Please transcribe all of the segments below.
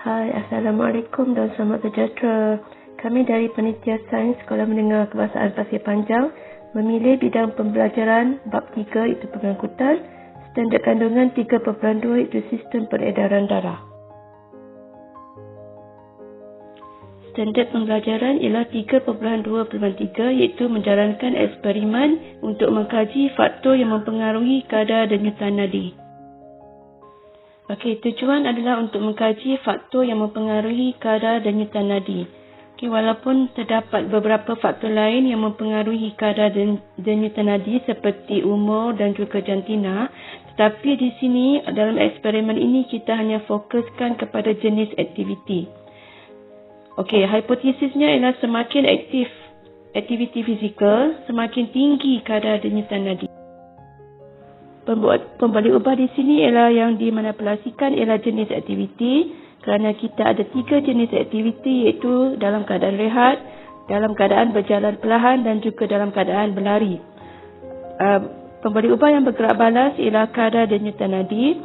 Hai, Assalamualaikum dan selamat sejahtera. Kami dari Penitia Sains Sekolah Menengah Kebangsaan Pasir Panjang memilih bidang pembelajaran bab 3 iaitu pengangkutan, standard kandungan 3.2 iaitu sistem peredaran darah. Standard pembelajaran ialah 3.2.3 iaitu menjalankan eksperimen untuk mengkaji faktor yang mempengaruhi kadar denyutan nadi. Okey, tujuan adalah untuk mengkaji faktor yang mempengaruhi kadar denyutan nadi. Okey, walaupun terdapat beberapa faktor lain yang mempengaruhi kadar denyutan nadi seperti umur dan juga jantina, tetapi di sini dalam eksperimen ini kita hanya fokuskan kepada jenis aktiviti. Okey, hipotesisnya ialah semakin aktif aktiviti fizikal, semakin tinggi kadar denyutan nadi. Pembalik ubah di sini ialah yang dimanipulasikan ialah jenis aktiviti, kerana kita ada 3 jenis aktiviti iaitu dalam keadaan rehat, dalam keadaan berjalan perlahan dan juga dalam keadaan berlari. Pembalik ubah yang bergerak balas ialah kadar denyutan nadi,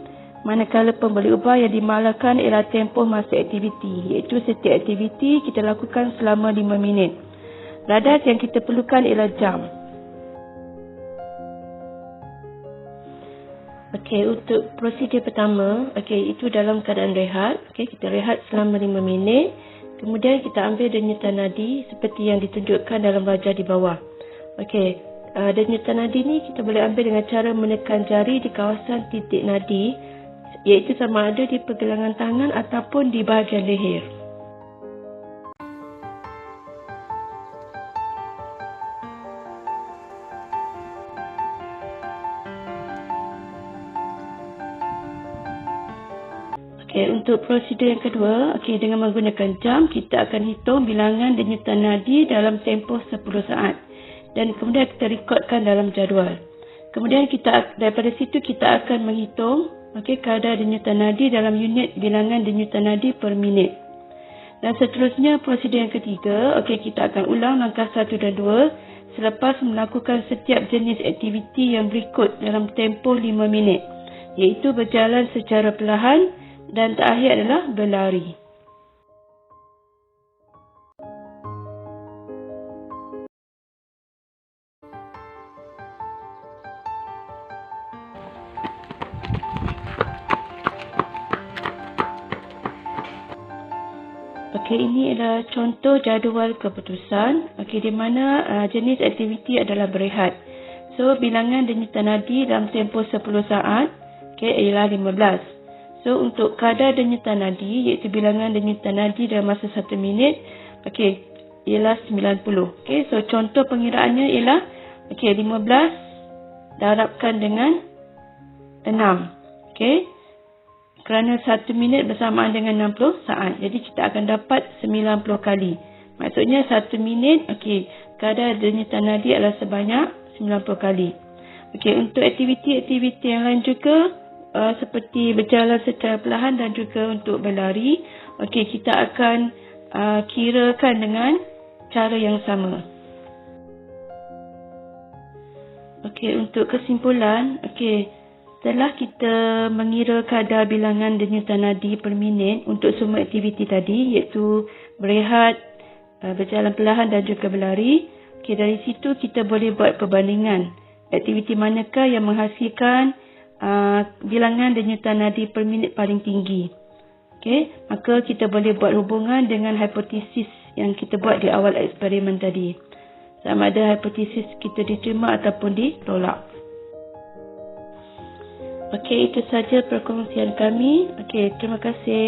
manakala pembalik ubah yang dimalahkan ialah tempoh masa aktiviti, iaitu setiap aktiviti kita lakukan selama 5 minit. Radas yang kita perlukan ialah jam. Okey, untuk prosedur pertama, itu dalam keadaan rehat. Kita rehat selama 5 minit. Kemudian kita ambil denyutan nadi seperti yang ditunjukkan dalam wajah di bawah. Denyutan nadi ni kita boleh ambil dengan cara menekan jari di kawasan titik nadi, iaitu sama ada di pergelangan tangan ataupun di bahagian leher. Untuk prosedur yang kedua, dengan menggunakan jam, kita akan hitung bilangan denyutan nadi dalam tempoh 10 saat. Dan kemudian kita rekodkan dalam jadual. Kemudian daripada situ kita akan menghitung kadar denyutan nadi dalam unit bilangan denyutan nadi per minit. Dan seterusnya prosedur yang ketiga, kita akan ulang langkah 1 dan 2 selepas melakukan setiap jenis aktiviti yang berikut dalam tempoh 5 minit, iaitu berjalan secara perlahan dan terakhir adalah berlari. Ini adalah contoh jadual keputusan di mana jenis aktiviti adalah berehat. So, bilangan denyutan nadi dalam tempoh 10 saat ialah 15. So, untuk kadar denyutan nadi, iaitu bilangan denyutan nadi dalam masa 1 minit, ialah 90. So, contoh pengiraannya ialah 15 darabkan dengan 6. Kerana 1 minit bersamaan dengan 60 saat. Jadi, kita akan dapat 90 kali. Maksudnya, 1 minit, kadar denyutan nadi adalah sebanyak 90 kali. Untuk aktiviti-aktiviti yang lain juga, seperti berjalan secara perlahan dan juga untuk berlari, kita akan kirakan dengan cara yang sama. Untuk kesimpulan, setelah kita mengira kadar bilangan denyutan nadi per minit untuk semua aktiviti tadi, iaitu berehat, berjalan perlahan dan juga berlari, dari situ kita boleh buat perbandingan aktiviti manakah yang menghasilkan bilangan denyutan nadi per minit paling tinggi. Maka kita boleh buat hubungan dengan hipotesis yang kita buat di awal eksperimen tadi. Sama ada hipotesis kita diterima ataupun ditolak. Itu saja perkongsian kami. Terima kasih.